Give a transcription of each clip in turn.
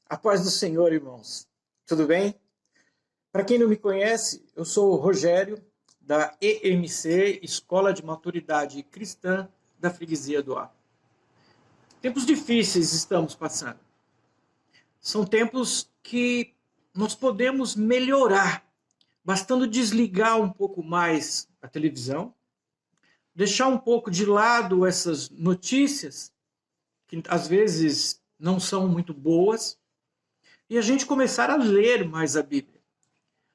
A paz do Senhor, irmãos. Tudo bem? Para quem não me conhece, eu sou o Rogério, da EMC, Escola de Maturidade Cristã da Freguesia do A. Tempos difíceis estamos passando. São tempos que nós podemos melhorar, bastando desligar um pouco mais a televisão, deixar um pouco de lado essas notícias, que às vezes não são muito boas, e a gente começar a ler mais a Bíblia.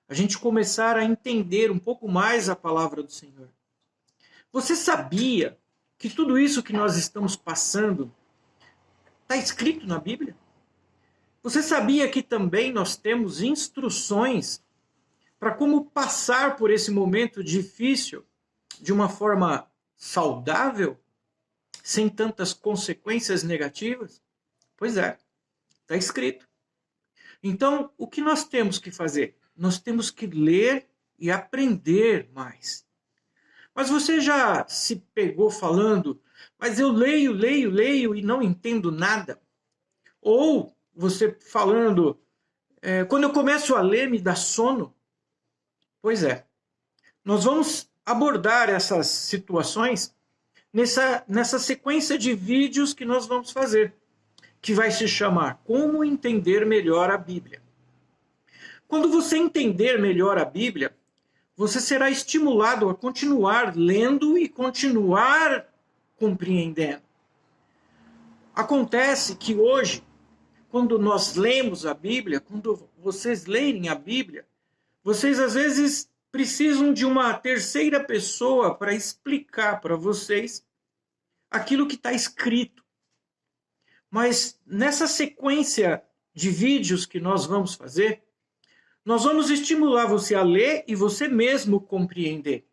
A gente começar a entender um pouco mais a palavra do Senhor. Você sabia que tudo isso que nós estamos passando está escrito na Bíblia? Você sabia que também nós temos instruções para como passar por esse momento difícil de uma forma saudável, sem tantas consequências negativas? Pois é, está escrito. Então, o que nós temos que fazer? Nós temos que ler e aprender mais. Mas você já se pegou falando, mas eu leio e não entendo nada? Ou você falando, quando eu começo a ler me dá sono? Pois é, nós vamos abordar essas situações nessa sequência de vídeos que nós vamos fazer, que vai se chamar Como Entender Melhor a Bíblia. Quando você entender melhor a Bíblia, você será estimulado a continuar lendo e continuar compreendendo. Acontece que hoje, quando nós lemos a Bíblia, quando vocês lerem a Bíblia, vocês às vezes precisam de uma terceira pessoa para explicar para vocês aquilo que está escrito. Mas nessa sequência de vídeos que nós vamos fazer, nós vamos estimular você a ler e você mesmo compreender.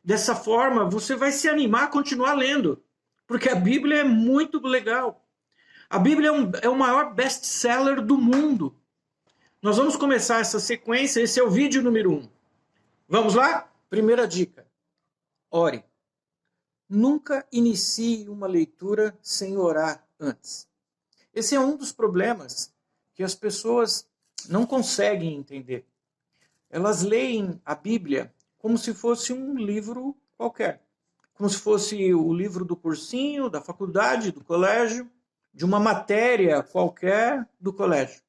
Dessa forma, você vai se animar a continuar lendo, porque a Bíblia é muito legal. A Bíblia é o maior best-seller do mundo. Nós vamos começar essa sequência, esse é o vídeo número 1. Vamos lá? Primeira dica. Ore. Nunca inicie uma leitura sem orar antes. Esse é um dos problemas que as pessoas não conseguem entender. Elas leem a Bíblia como se fosse um livro qualquer. Como se fosse o livro do cursinho, da faculdade, do colégio, de uma matéria qualquer do colégio.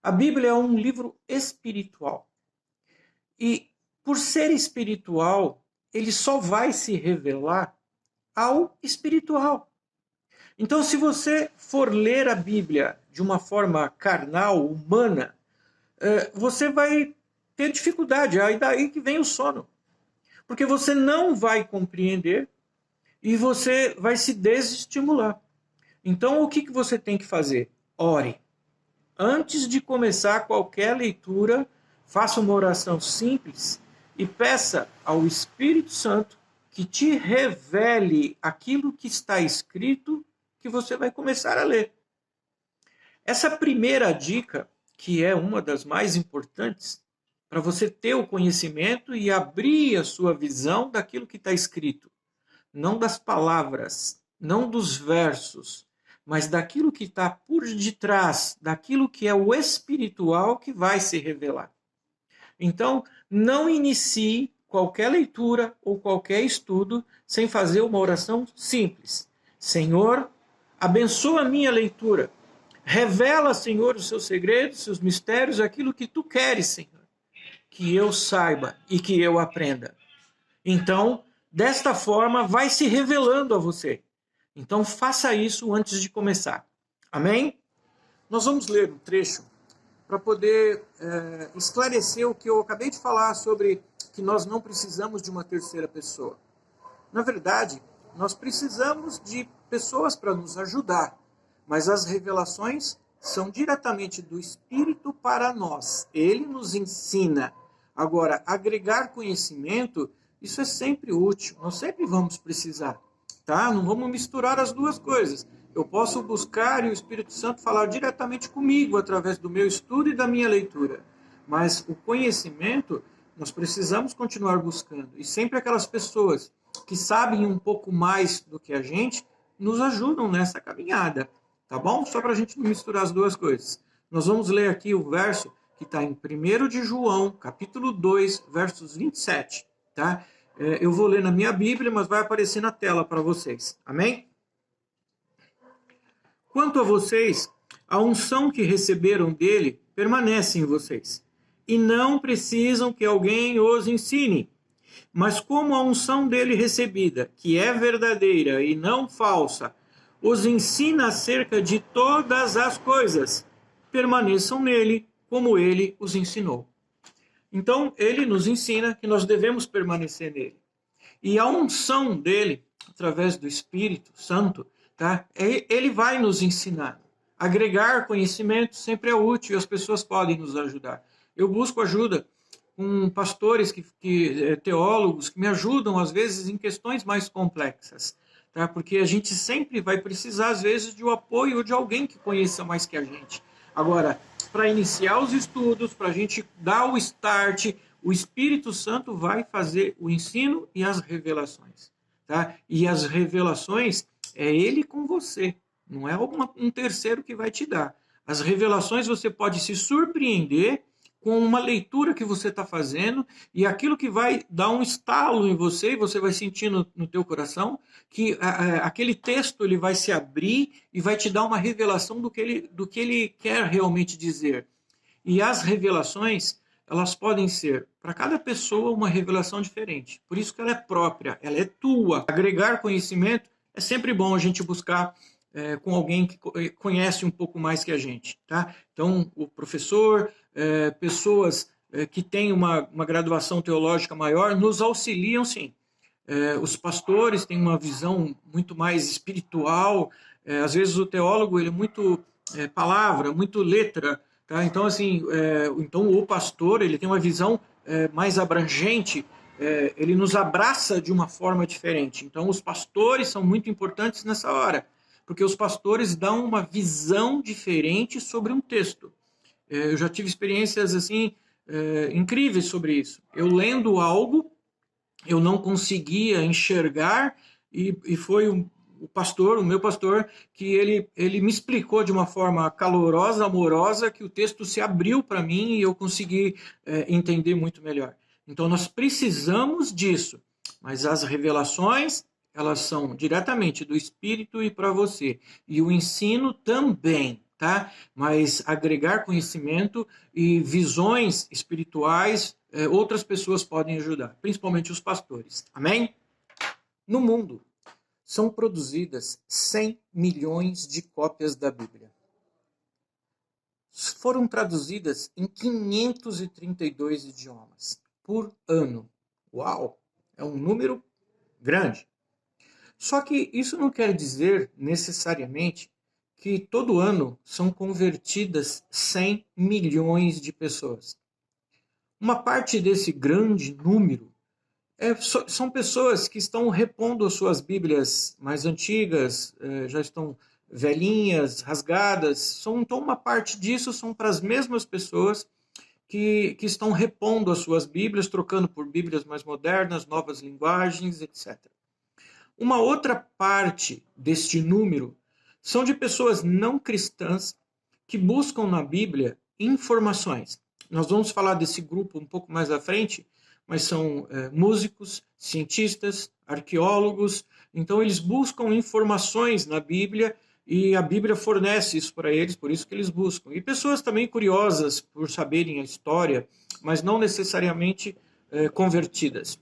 A Bíblia é um livro espiritual. E por ser espiritual, ele só vai se revelar ao espiritual. Então, se você for ler a Bíblia de uma forma carnal, humana, você vai ter dificuldade. Aí daí que vem o sono. Porque você não vai compreender e você vai se desestimular. Então, o que você tem que fazer? Ore. Antes de começar qualquer leitura, faça uma oração simples e peça ao Espírito Santo que te revele aquilo que está escrito que você vai começar a ler. Essa primeira dica, que é uma das mais importantes, para você ter o conhecimento e abrir a sua visão daquilo que está escrito. Não das palavras, não dos versos, mas daquilo que está por detrás, daquilo que é o espiritual que vai se revelar. Então, não inicie qualquer leitura ou qualquer estudo sem fazer uma oração simples. Senhor, abençoa a minha leitura. Revela, Senhor, os seus segredos, os seus mistérios, aquilo que tu queres, Senhor. Que eu saiba e que eu aprenda. Então, desta forma, vai se revelando a você. Então, faça isso antes de começar. Amém? Nós vamos ler um trecho para poder esclarecer o que eu acabei de falar sobre que nós não precisamos de uma terceira pessoa. Na verdade, nós precisamos de pessoas para nos ajudar, mas as revelações são diretamente do Espírito para nós. Ele nos ensina. Agora, agregar conhecimento, isso é sempre útil, nós sempre vamos precisar, tá? Não vamos misturar as duas coisas. Eu posso buscar e o Espírito Santo falar diretamente comigo através do meu estudo e da minha leitura. Mas o conhecimento, nós precisamos continuar buscando. E sempre aquelas pessoas que sabem um pouco mais do que a gente, nos ajudam nessa caminhada, tá bom? Só para a gente não misturar as duas coisas. Nós vamos ler aqui o verso que está em 1 de João, capítulo 2, versos 27, tá? Eu vou ler na minha Bíblia, mas vai aparecer na tela para vocês. Amém? Quanto a vocês, a unção que receberam dele permanece em vocês, e não precisam que alguém os ensine. Mas como a unção dele recebida, que é verdadeira e não falsa, os ensina acerca de todas as coisas, permaneçam nele, como ele os ensinou. Então, ele nos ensina que nós devemos permanecer nele. E a unção dele, através do Espírito Santo, tá? Ele vai nos ensinar. Agregar conhecimento sempre é útil e as pessoas podem nos ajudar. Eu busco ajuda com pastores, teólogos, que me ajudam, às vezes, em questões mais complexas. Tá? Porque a gente sempre vai precisar, às vezes, de um apoio de alguém que conheça mais que a gente. Agora, para iniciar os estudos, para a gente dar o start, o Espírito Santo vai fazer o ensino e as revelações. Tá? E as revelações é ele com você, não é um terceiro que vai te dar. As revelações você pode se surpreender com uma leitura que você está fazendo e aquilo que vai dar um estalo em você, e você vai sentir no teu coração que aquele texto ele vai se abrir e vai te dar uma revelação do que ele quer realmente dizer. E as revelações, elas podem ser, para cada pessoa, uma revelação diferente. Por isso que ela é própria, ela é tua. Agregar conhecimento é sempre bom a gente buscar com alguém que conhece um pouco mais que a gente. Tá? Então, o professor, pessoas que têm uma graduação teológica maior, nos auxiliam sim. Os pastores têm uma visão muito mais espiritual. Às vezes o teólogo ele é muito palavra, muito letra. Tá? Então, assim, então o pastor ele tem uma visão mais abrangente, ele nos abraça de uma forma diferente. Então, os pastores são muito importantes nessa hora, porque os pastores dão uma visão diferente sobre um texto. Eu já tive experiências assim incríveis sobre isso. Eu lendo algo, eu não conseguia enxergar e foi o meu pastor, que ele me explicou de uma forma calorosa, amorosa, que o texto se abriu para mim e eu consegui entender muito melhor. Então, nós precisamos disso, mas as revelações, elas são diretamente do Espírito e para você. E o ensino também, tá? Mas agregar conhecimento e visões espirituais, outras pessoas podem ajudar, principalmente os pastores. Amém? No mundo, são produzidas 100 milhões de cópias da Bíblia. Foram traduzidas em 532 idiomas por ano. Uau! É um número grande. Só que isso não quer dizer necessariamente que todo ano são convertidas 100 milhões de pessoas. Uma parte desse grande número são pessoas que estão repondo as suas Bíblias mais antigas, já estão velhinhas, rasgadas. Então, uma parte disso são para as mesmas pessoas que estão repondo as suas Bíblias, trocando por Bíblias mais modernas, novas linguagens, etc. Uma outra parte deste número são de pessoas não cristãs que buscam na Bíblia informações. Nós vamos falar desse grupo um pouco mais à frente, mas são músicos, cientistas, arqueólogos. Então, eles buscam informações na Bíblia e a Bíblia fornece isso para eles, por isso que eles buscam. E pessoas também curiosas por saberem a história, mas não necessariamente convertidas.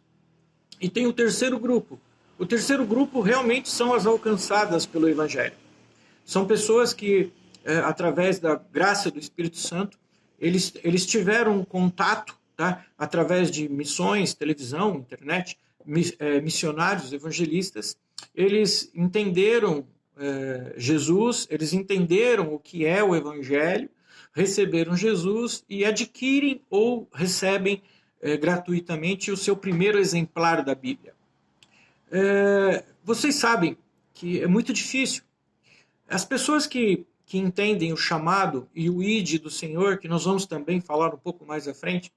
E tem o terceiro grupo. O terceiro grupo realmente são as alcançadas pelo Evangelho. São pessoas que, através da graça do Espírito Santo, eles tiveram contato, tá? Através de missões, televisão, internet, missionários, evangelistas. Eles entenderam Jesus, eles entenderam o que é o Evangelho, receberam Jesus e adquirem ou recebem gratuitamente o seu primeiro exemplar da Bíblia. Vocês sabem que é muito difícil. As pessoas que entendem o chamado e o ide do Senhor, que nós vamos também falar um pouco mais à frente,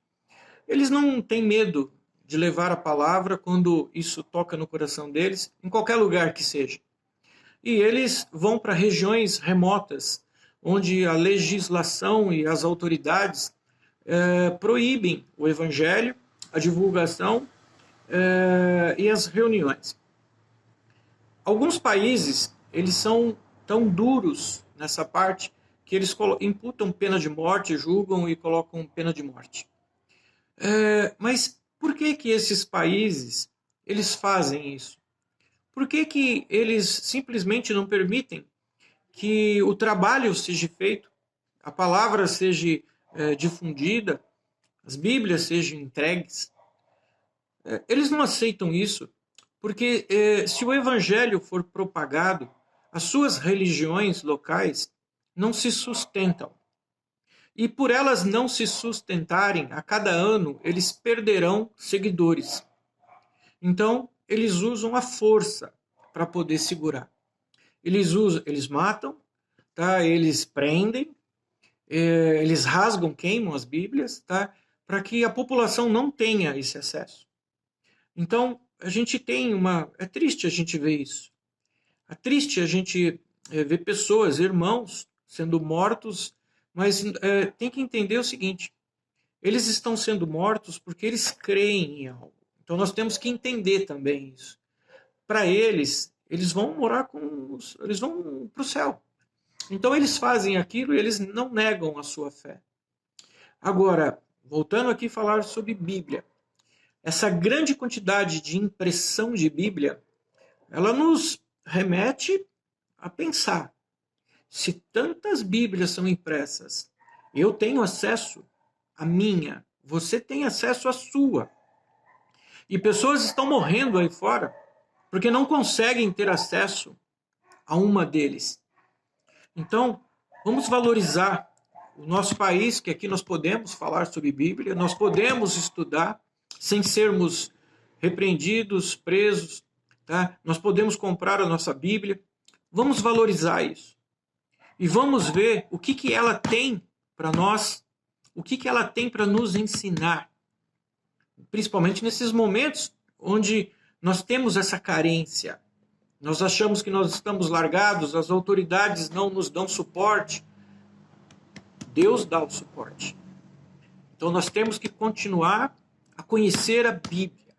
eles não têm medo de levar a palavra quando isso toca no coração deles, em qualquer lugar que seja. E eles vão para regiões remotas, onde a legislação e as autoridades proíbem o evangelho, a divulgação e as reuniões. Alguns países, eles são tão duros nessa parte que eles imputam pena de morte, julgam e colocam pena de morte. Mas por que esses países, eles fazem isso? Por que eles simplesmente não permitem que o trabalho seja feito, a palavra seja difundida, as Bíblias sejam entregues? Eles não aceitam isso, porque se o evangelho for propagado, as suas religiões locais não se sustentam. E por elas não se sustentarem, a cada ano eles perderão seguidores. Então, eles usam a força para poder segurar. Eles matam, tá? Eles prendem, eles rasgam, queimam as Bíblias, tá? Para que a população não tenha esse acesso. Então, a gente tem é triste a gente ver isso. É triste a gente ver pessoas, irmãos, sendo mortos, mas tem que entender o seguinte: eles estão sendo mortos porque eles creem em algo. Então nós temos que entender também isso. Para eles vão morar eles vão para o céu. Então eles fazem aquilo e eles não negam a sua fé. Agora, voltando aqui a falar sobre Bíblia. Essa grande quantidade de impressão de Bíblia, ela nos remete a pensar. Se tantas Bíblias são impressas, eu tenho acesso à minha, você tem acesso à sua. E pessoas estão morrendo aí fora porque não conseguem ter acesso a uma deles. Então, vamos valorizar o nosso país, que aqui nós podemos falar sobre Bíblia, nós podemos estudar sem sermos repreendidos, presos, tá? Nós podemos comprar a nossa Bíblia. Vamos valorizar isso. E vamos ver o que ela tem para nós, o que ela tem para nos ensinar. Principalmente nesses momentos onde nós temos essa carência. Nós achamos que nós estamos largados, as autoridades não nos dão suporte. Deus dá o suporte. Então nós temos que continuar a conhecer a Bíblia.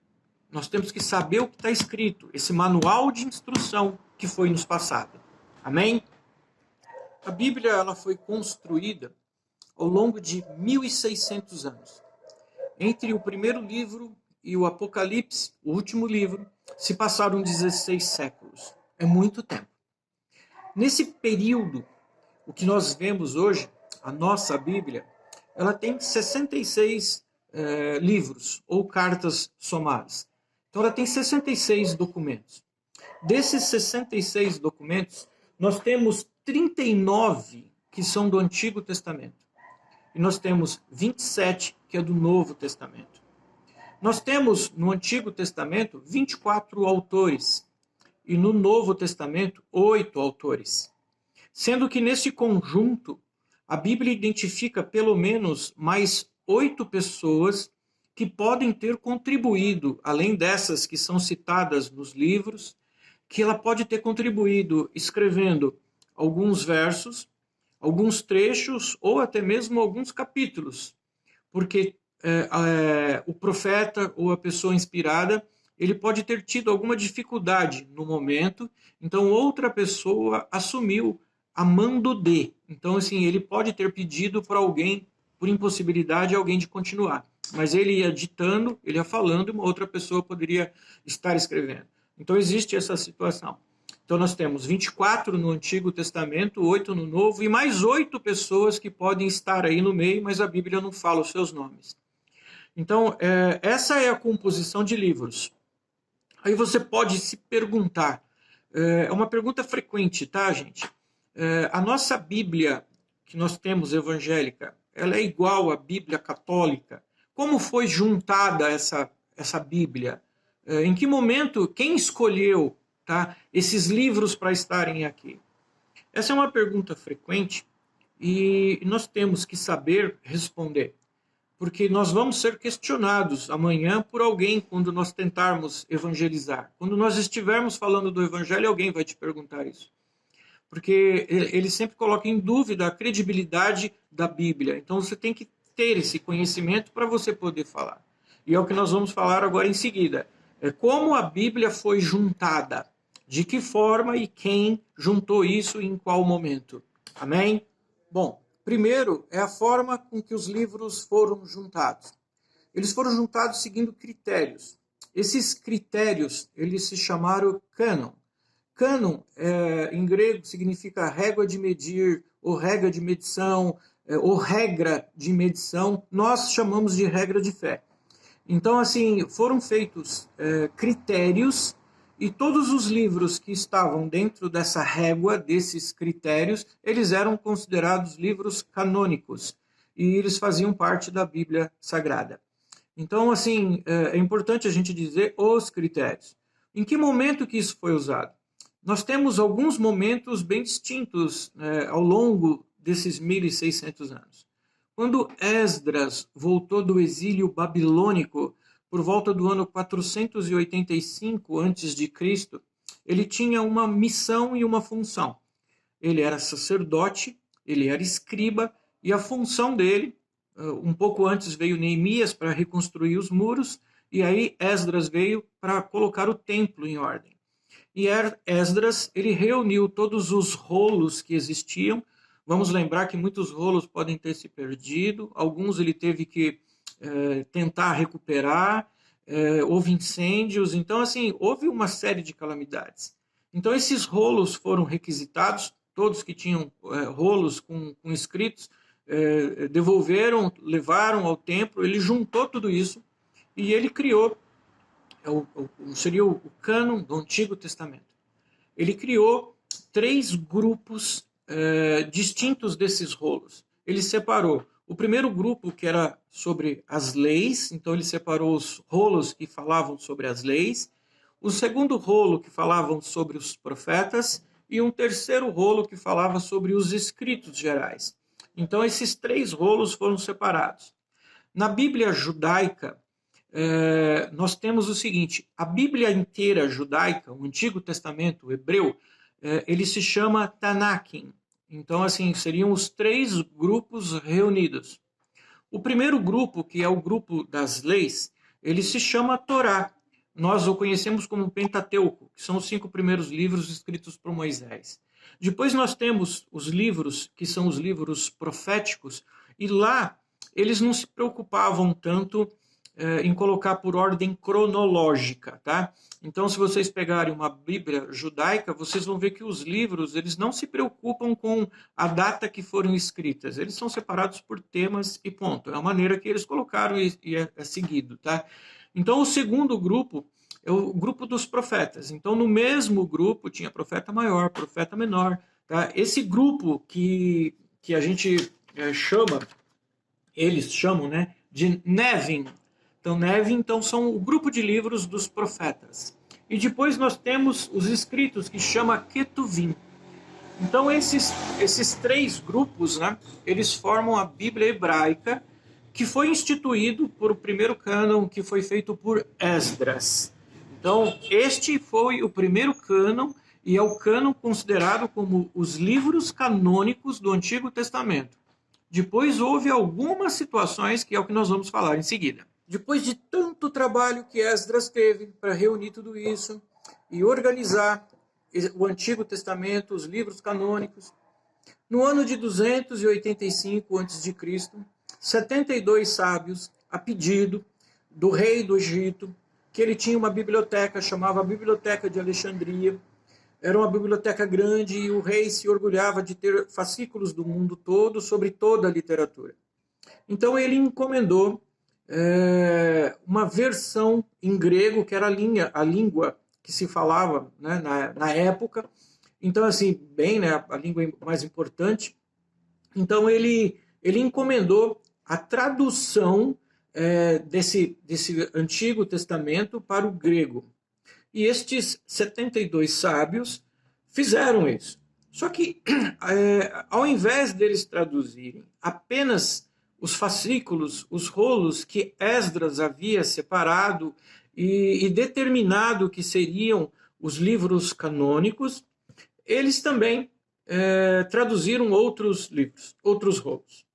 Nós temos que saber o que está escrito, esse manual de instrução que foi nos passado. Amém? A Bíblia ela foi construída ao longo de 1.600 anos. Entre o primeiro livro e o Apocalipse, o último livro, se passaram 16 séculos. É muito tempo. Nesse período, o que nós vemos hoje, a nossa Bíblia, ela tem 66 livros ou cartas somadas. Então ela tem 66 documentos. Desses 66 documentos, nós temos 39 que são do Antigo Testamento. E nós temos 27 que é do Novo Testamento. Nós temos no Antigo Testamento 24 autores e no Novo Testamento 8 autores. Sendo que nesse conjunto a Bíblia identifica pelo menos mais 8 pessoas que podem ter contribuído, além dessas que são citadas nos livros, que ela pode ter contribuído escrevendo alguns versos, alguns trechos ou até mesmo alguns capítulos, porque o profeta ou a pessoa inspirada, ele pode ter tido alguma dificuldade no momento, então outra pessoa assumiu a mando de. Então, assim, ele pode ter pedido para alguém, por impossibilidade, alguém de continuar. Mas ele ia ditando, ele ia falando, e uma outra pessoa poderia estar escrevendo. Então, existe essa situação. Então, nós temos 24 no Antigo Testamento, 8 no Novo, e mais 8 pessoas que podem estar aí no meio, mas a Bíblia não fala os seus nomes. Então, essa é a composição de livros. Aí você pode se perguntar, é uma pergunta frequente, tá, gente? A nossa Bíblia, que nós temos evangélica, ela é igual à Bíblia católica? Como foi juntada essa Bíblia? Em que momento, quem escolheu, tá, esses livros para estarem aqui? Essa é uma pergunta frequente e nós temos que saber responder, porque nós vamos ser questionados amanhã por alguém quando nós tentarmos evangelizar. Quando nós estivermos falando do evangelho, alguém vai te perguntar isso. porque ele sempre coloca em dúvida a credibilidade da Bíblia. Então você tem que ter esse conhecimento para você poder falar. E é o que nós vamos falar agora em seguida. É como a Bíblia foi juntada, de que forma e quem juntou isso e em qual momento. Amém? Bom, primeiro é a forma com que os livros foram juntados. Eles foram juntados seguindo critérios. Esses critérios, eles se chamaram cânon. Cânon, em grego, significa régua de medir, ou regra de medição, ou regra de medição. Nós chamamos de regra de fé. Então, assim, foram feitos critérios, e todos os livros que estavam dentro dessa régua, desses critérios, eles eram considerados livros canônicos, e eles faziam parte da Bíblia Sagrada. Então, assim, é importante a gente dizer os critérios. Em que momento que isso foi usado? Nós temos alguns momentos bem distintos ao longo desses 1.600 anos. Quando Esdras voltou do exílio babilônico por volta do ano 485 a.C., ele tinha uma missão e uma função. Ele era sacerdote, ele era escriba, e a função dele, um pouco antes veio Neemias para reconstruir os muros, e aí Esdras veio para colocar o templo em ordem. E Esdras, ele reuniu todos os rolos que existiam. Vamos lembrar que muitos rolos podem ter se perdido, alguns ele teve que tentar recuperar, houve incêndios, então assim, houve uma série de calamidades. Então esses rolos foram requisitados, todos que tinham rolos com escritos, devolveram, levaram ao templo, ele juntou tudo isso e ele criou, seria o cânon do Antigo Testamento. Ele criou 3 grupos distintos desses rolos. Ele separou o primeiro grupo, que era sobre as leis, então ele separou os rolos que falavam sobre as leis, o segundo rolo que falavam sobre os profetas e um terceiro rolo que falava sobre os escritos gerais. Então, esses 3 rolos foram separados. Na Bíblia judaica, nós temos o seguinte: a Bíblia inteira judaica, o Antigo Testamento, o hebreu, ele se chama Tanakim. Então, assim, seriam os 3 grupos reunidos. O primeiro grupo, que é o grupo das leis, ele se chama Torá. Nós o conhecemos como Pentateuco, que são os 5 primeiros livros escritos por Moisés. Depois nós temos os livros, que são os livros proféticos, e lá eles não se preocupavam tanto em colocar por ordem cronológica, tá? Então, se vocês pegarem uma Bíblia judaica, vocês vão ver que os livros, eles não se preocupam com a data que foram escritas, eles são separados por temas e ponto. É a maneira que eles colocaram e é seguido, tá? Então, o segundo grupo é o grupo dos profetas. Então, no mesmo grupo tinha profeta maior, profeta menor. Tá? Esse grupo que a gente eles chamam, né, de Nevim. Então, Nevim são o grupo de livros dos profetas. E depois nós temos os escritos, que chama Ketuvim. Então, esses 3 grupos, né, eles formam a Bíblia hebraica, que foi instituído por o primeiro cânon, que foi feito por Esdras. Então, este foi o primeiro cânon, e é o cânon considerado como os livros canônicos do Antigo Testamento. Depois houve algumas situações, que é o que nós vamos falar em seguida. Depois de tanto trabalho que Esdras teve para reunir tudo isso e organizar o Antigo Testamento, os livros canônicos, no ano de 285 a.C., 72 sábios, a pedido do rei do Egito, que ele tinha uma biblioteca, chamava Biblioteca de Alexandria. Era uma biblioteca grande e o rei se orgulhava de ter fascículos do mundo todo sobre toda a literatura. Então ele encomendou uma versão em grego, que era a língua que se falava, né, na época. Então, assim, bem, né, a língua mais importante. Então ele encomendou a tradução desse Antigo Testamento para o grego. E estes 72 sábios fizeram isso. Só que, ao invés deles traduzirem apenas os fascículos, os rolos que Esdras havia separado e determinado que seriam os livros canônicos, eles também traduziram outros livros, outros rolos.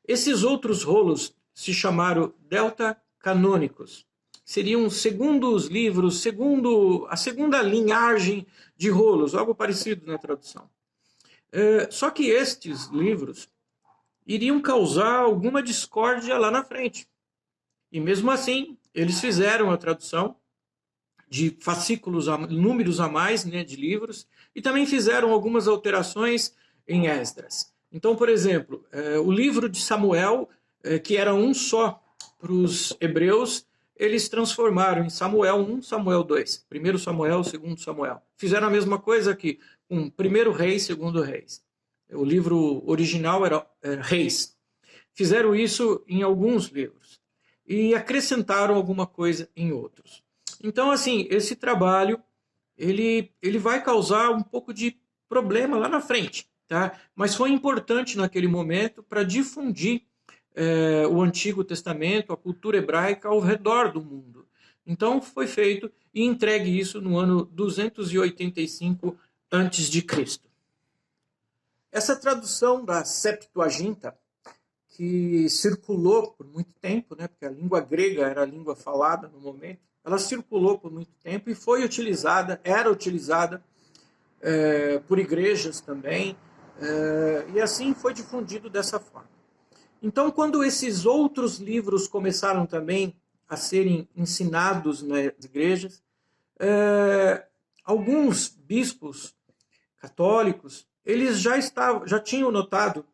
Esses outros rolos se chamaram deuterocanônicos. Seriam segundos livros, a segunda linhagem de rolos, algo parecido na tradução. Só que estes livros iriam causar alguma discórdia lá na frente. E mesmo assim, eles fizeram a tradução de fascículos, números a mais, né, de livros, e também fizeram algumas alterações em Esdras. Então, por exemplo, o livro de Samuel, que era um só para os hebreus, eles transformaram em Samuel 1, Samuel 2. 1 Samuel, 2 Samuel. Fizeram a mesma coisa aqui, com 1 Reis, 2 Reis. O livro original era Reis. Fizeram isso em alguns livros. E acrescentaram alguma coisa em outros. Então, assim, esse trabalho, ele vai causar um pouco de problema lá na frente, tá? Mas foi importante naquele momento para difundir o Antigo Testamento, a cultura hebraica ao redor do mundo. Então, foi feito e entregue isso no ano 285 a.C. Essa tradução da Septuaginta, que circulou por muito tempo, né, porque a língua grega era a língua falada no momento, ela circulou por muito tempo e foi utilizada, era utilizada por igrejas também, e assim foi difundido dessa forma. Então, quando esses outros livros começaram também a serem ensinados nas igrejas, alguns bispos católicos, eles já tinham notado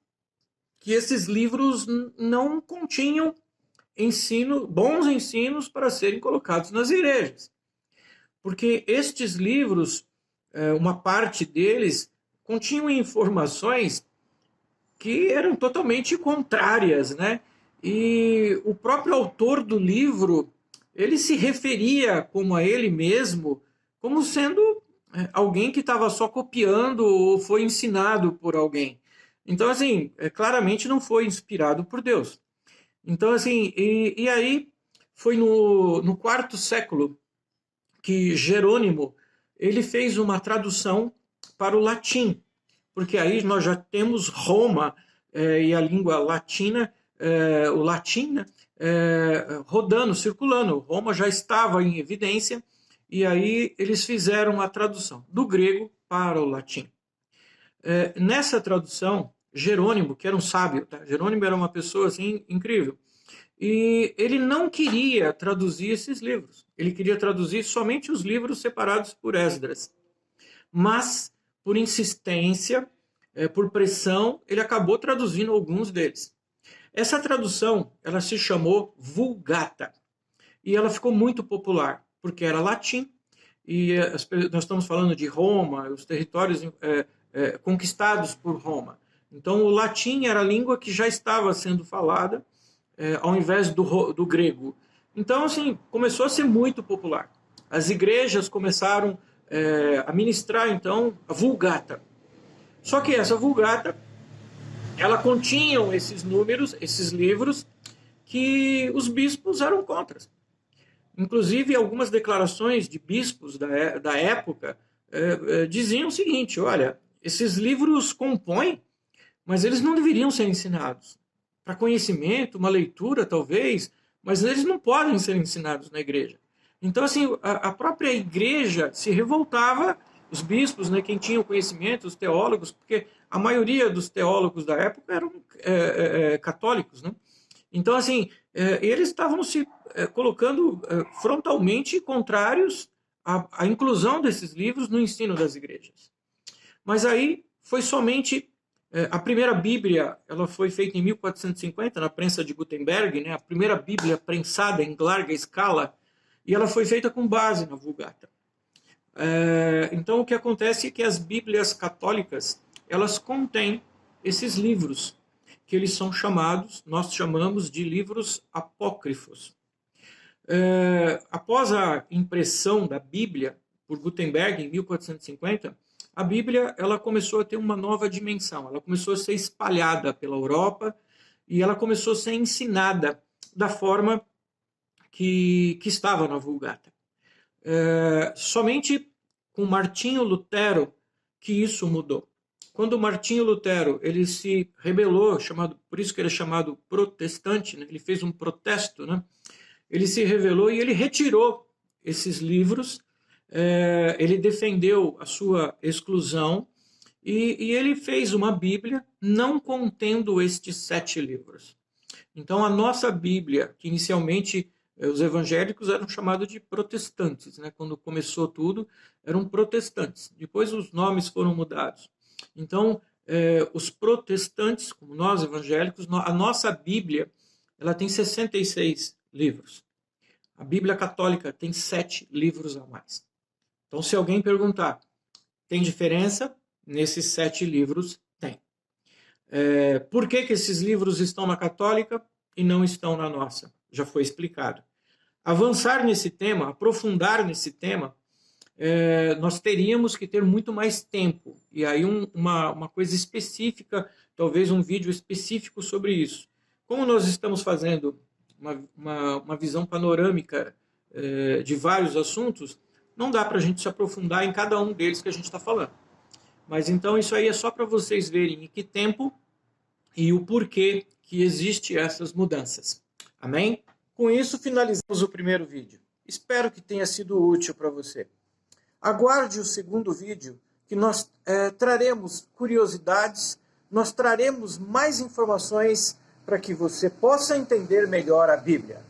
que esses livros não continham bons ensinos para serem colocados nas igrejas. Porque estes livros, uma parte deles, continham informações que eram totalmente contrárias, né? E o próprio autor do livro, ele se referia como a ele mesmo, como sendo alguém que estava só copiando ou foi ensinado por alguém. Então, assim, claramente não foi inspirado por Deus. Então, assim, e aí foi no quarto século que Jerônimo ele fez uma tradução para o latim, porque aí nós já temos Roma e a língua latina, o latim, né, rodando, circulando. Roma já estava em evidência e aí eles fizeram a tradução do grego para o latim. Nessa tradução, Jerônimo, que era um sábio, tá? Jerônimo era uma pessoa assim incrível, e ele não queria traduzir esses livros. Ele queria traduzir somente os livros separados por Esdras. Mas, por insistência, por pressão, ele acabou traduzindo alguns deles. Essa tradução, ela se chamou Vulgata. E ela ficou muito popular, porque era latim, e nós estamos falando de Roma, os territórios conquistados por Roma. Então, o latim era a língua que já estava sendo falada, ao invés do grego. Então, assim, começou a ser muito popular. As igrejas começaram a ministrar, então, a Vulgata. Só que essa Vulgata, ela continha esses números, esses livros, que os bispos eram contra. Inclusive, algumas declarações de bispos da época diziam o seguinte: olha, esses livros compõem, mas eles não deveriam ser ensinados. Para conhecimento, uma leitura, talvez, mas eles não podem ser ensinados na igreja. Então, assim, a própria igreja se revoltava, os bispos, né, quem tinha o conhecimento, os teólogos, porque a maioria dos teólogos da época eram católicos, né? Então, assim, eles estavam se colocando frontalmente contrários à inclusão desses livros no ensino das igrejas. Mas aí foi somente a primeira Bíblia, ela foi feita em 1450 na prensa de Gutenberg, né? A primeira Bíblia prensada em larga escala, e ela foi feita com base na Vulgata. Então, o que acontece é que as Bíblias católicas, elas contêm esses livros, que eles são chamados, nós chamamos de livros apócrifos. Após a impressão da Bíblia por Gutenberg em 1450, a Bíblia ela começou a ter uma nova dimensão. Ela começou a ser espalhada pela Europa e ela começou a ser ensinada da forma que estava na Vulgata. Somente com Martinho Lutero que isso mudou. quando Martinho Lutero ele se rebelou, por isso que ele é chamado protestante, né? Ele fez um protesto, né? Ele se rebelou e ele retirou esses livros, ele defendeu a sua exclusão e ele fez uma Bíblia não contendo estes 7 livros. Então a nossa Bíblia, que inicialmente os evangélicos eram chamados de protestantes, né? Quando começou tudo, eram protestantes. Depois os nomes foram mudados. Então, os protestantes, como nós evangélicos, a nossa Bíblia, ela tem 66 livros. A Bíblia católica tem 7 livros a mais. Então, se alguém perguntar, tem diferença? Nesses 7 livros, tem. Por que esses livros estão na católica e não estão na nossa? Já foi explicado. Avançar nesse tema, aprofundar nesse tema, nós teríamos que ter muito mais tempo. E aí uma coisa específica, talvez um vídeo específico sobre isso. Como nós estamos fazendo uma visão panorâmica de vários assuntos, não dá para a gente se aprofundar em cada um deles que a gente está falando. Mas então isso aí é só para vocês verem em que tempo e o porquê que existe essas mudanças. Amém? Com isso finalizamos o primeiro vídeo. Espero que tenha sido útil para você. Aguarde o segundo vídeo, que nós traremos curiosidades, nós traremos mais informações para que você possa entender melhor a Bíblia.